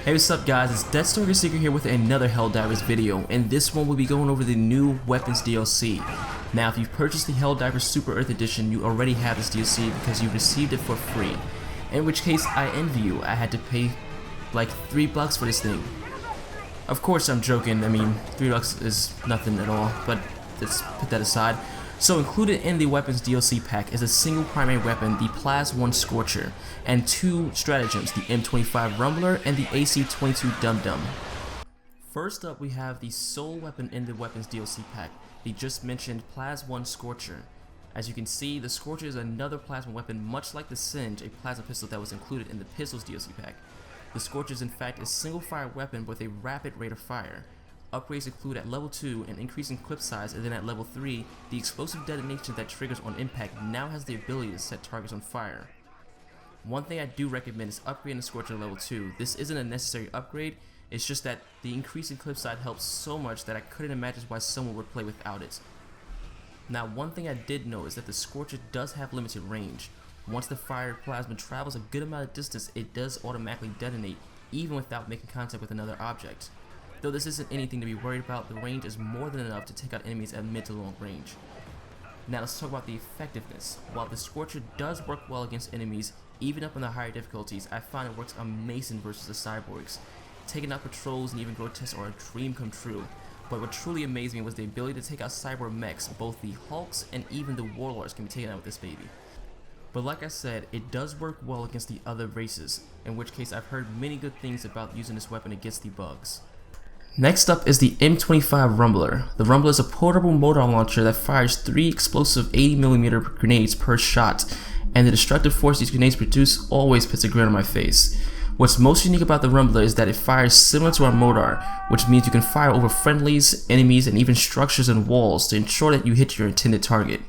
Hey, what's up guys, it's Deathstalker Seeker here with another Helldivers video, and this one will be going over the new weapons DLC. Now if you've purchased the Helldivers Super Earth Edition, you already have this DLC because you received it for free. In which case, I envy you. I had to pay like $3 for this thing. Of course I'm joking, I mean $3 is nothing at all, but let's put that aside. So included in the weapons DLC pack is a single primary weapon, the Plus-1 Scorcher, and two stratagems, the M25 Rumbler and the AC-22 Dum Dum. First up we have the sole weapon in the weapons DLC pack, the just mentioned Plus-1 Scorcher. As you can see, the Scorcher is another plasma weapon much like the Singe, a plasma pistol that was included in the pistols DLC pack. The Scorcher is in fact a single fire weapon with a rapid rate of fire. Upgrades include at level 2 an increase in clip size, and then at level 3, the explosive detonation that triggers on impact now has the ability to set targets on fire. One thing I do recommend is upgrading the Scorcher to level 2. This isn't a necessary upgrade, it's just that the increase in clip size helps so much that I couldn't imagine why someone would play without it. Now one thing I did know is that the Scorcher does have limited range. Once the fire plasma travels a good amount of distance, it does automatically detonate, even without making contact with another object. Though this isn't anything to be worried about, the range is more than enough to take out enemies at mid to long range. Now let's talk about the effectiveness. While the Scorcher does work well against enemies, even up in the higher difficulties, I find it works amazing versus the cyborgs. Taking out patrols and even grotesques are a dream come true, but what truly amazed me was the ability to take out cyborg mechs. Both the Hulks and even the Warlords can be taken out with this baby. But like I said, it does work well against the other races, in which case I've heard many good things about using this weapon against the bugs. Next up is the M25 Rumbler. The Rumbler is a portable mortar launcher that fires 3 explosive 80mm grenades per shot, and the destructive force these grenades produce always puts a grin on my face. What's most unique about the Rumbler is that it fires similar to our Mortar, which means you can fire over friendlies, enemies, and even structures and walls to ensure that you hit your intended target.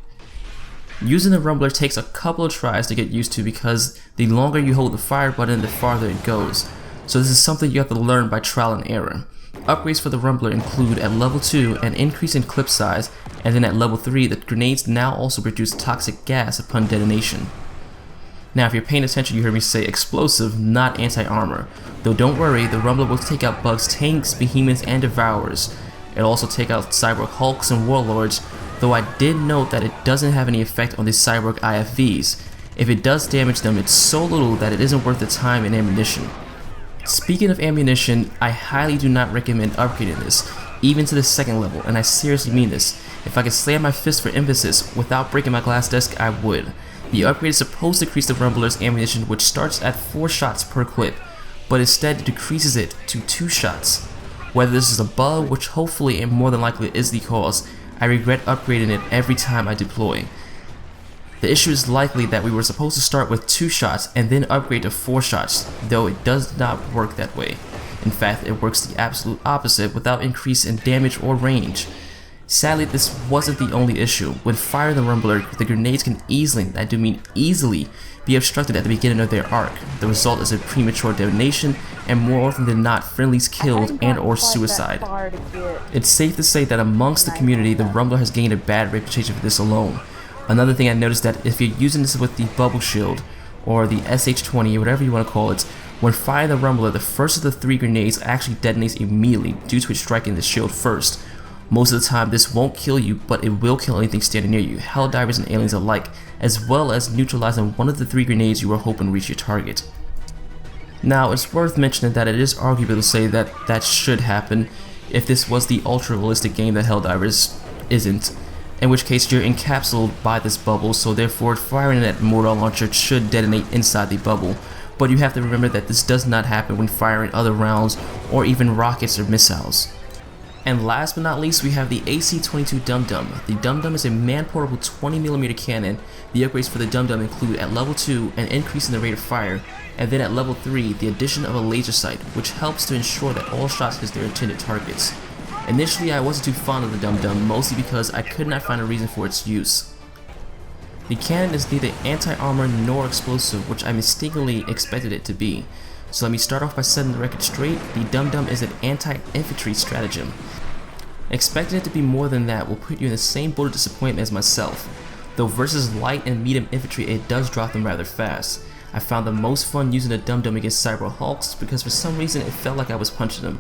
Using the Rumbler takes a couple of tries to get used to because the longer you hold the fire button, the farther it goes. So this is something you have to learn by trial and error. Upgrades for the Rumbler include at level 2 an increase in clip size, and then at level 3 the grenades now also produce toxic gas upon detonation. Now if you're paying attention, you heard me say explosive, not anti-armor. Though don't worry, the Rumbler will take out bugs, tanks, behemoths, and devourers. It'll also take out cyborg hulks and warlords, though I did note that it doesn't have any effect on the cyborg IFVs. If it does damage them, it's so little that it isn't worth the time and ammunition. Speaking of ammunition, I highly do not recommend upgrading this, even to the second level, and I seriously mean this. If I could slam my fist for emphasis without breaking my glass desk, I would. The upgrade is supposed to increase the Rumbler's ammunition, which starts at 4 shots per clip, but instead decreases it to 2 shots. Whether this is a bug, which hopefully and more than likely is the cause, I regret upgrading it every time I deploy. The issue is likely that we were supposed to start with 2 shots and then upgrade to 4 shots, though it does not work that way. In fact, it works the absolute opposite without increase in damage or range. Sadly, this wasn't the only issue. When firing the Rumbler, the grenades can easily, I do mean easily, be obstructed at the beginning of their arc. The result is a premature detonation, and more often than not, friendlies killed and or suicide. It's safe to say that amongst the community, the Rumbler has gained a bad reputation for this alone. Another thing I noticed that if you're using this with the bubble shield, or the SH-20, or whatever you want to call it, when firing the Rumbler, the first of the 3 grenades actually detonates immediately due to it striking the shield first. Most of the time this won't kill you, but it will kill anything standing near you, Helldivers and aliens alike, as well as neutralizing one of the 3 grenades you were hoping to reach your target. Now it's worth mentioning that it is arguable to say that that should happen if this was the ultra realistic game that Helldivers isn't, in which case you're encapsulated by this bubble, so therefore firing that mortar launcher should detonate inside the bubble. But you have to remember that this does not happen when firing other rounds or even rockets or missiles. And last but not least, we have the AC-22 Dum Dum. The Dum Dum is a man-portable 20mm cannon. The upgrades for the Dum Dum include at level 2 an increase in the rate of fire, and then at level 3 the addition of a laser sight, which helps to ensure that all shots hit their intended targets. Initially I wasn't too fond of the Dum Dum, mostly because I could not find a reason for its use. The cannon is neither anti-armor nor explosive, which I mistakenly expected it to be. So let me start off by setting the record straight. The Dum Dum is an anti-infantry stratagem. Expecting it to be more than that will put you in the same boat of disappointment as myself. Though versus light and medium infantry it does drop them rather fast. I found the most fun using the Dum Dum against Cyber Hulks because for some reason it felt like I was punching them.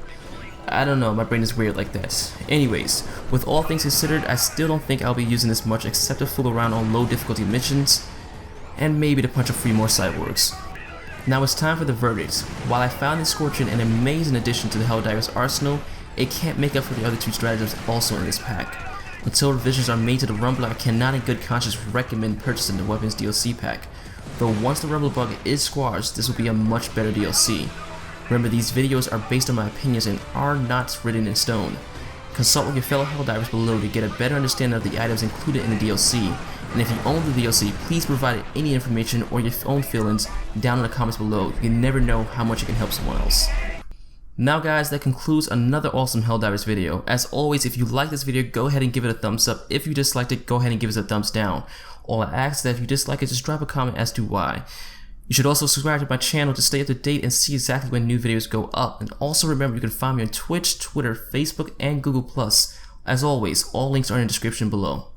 I don't know, my brain is weird like that. Anyways, with all things considered, I still don't think I'll be using this much except to fool around on low difficulty missions, and maybe to punch a few more cyborgs. Now it's time for the verdict. While I found the Scorcher an amazing addition to the Helldivers arsenal, it can't make up for the other two stratagems also in this pack. Until revisions are made to the Rumble, I cannot in good conscience recommend purchasing the Weapons DLC pack. Though once the Rumble bug is squashed, this will be a much better DLC. Remember, these videos are based on my opinions and are not written in stone. Consult with your fellow Helldivers below to get a better understanding of the items included in the DLC, and if you own the DLC, please provide any information or your own feelings down in the comments below. You never know how much it can help someone else. Now guys, that concludes another awesome Helldivers video. As always, if you like this video, go ahead and give it a thumbs up. If you disliked it, go ahead and give us a thumbs down. All I ask is that if you dislike it, just drop a comment as to why. You should also subscribe to my channel to stay up to date and see exactly when new videos go up. And also remember, you can find me on Twitch, Twitter, Facebook, and Google+. As always, all links are in the description below.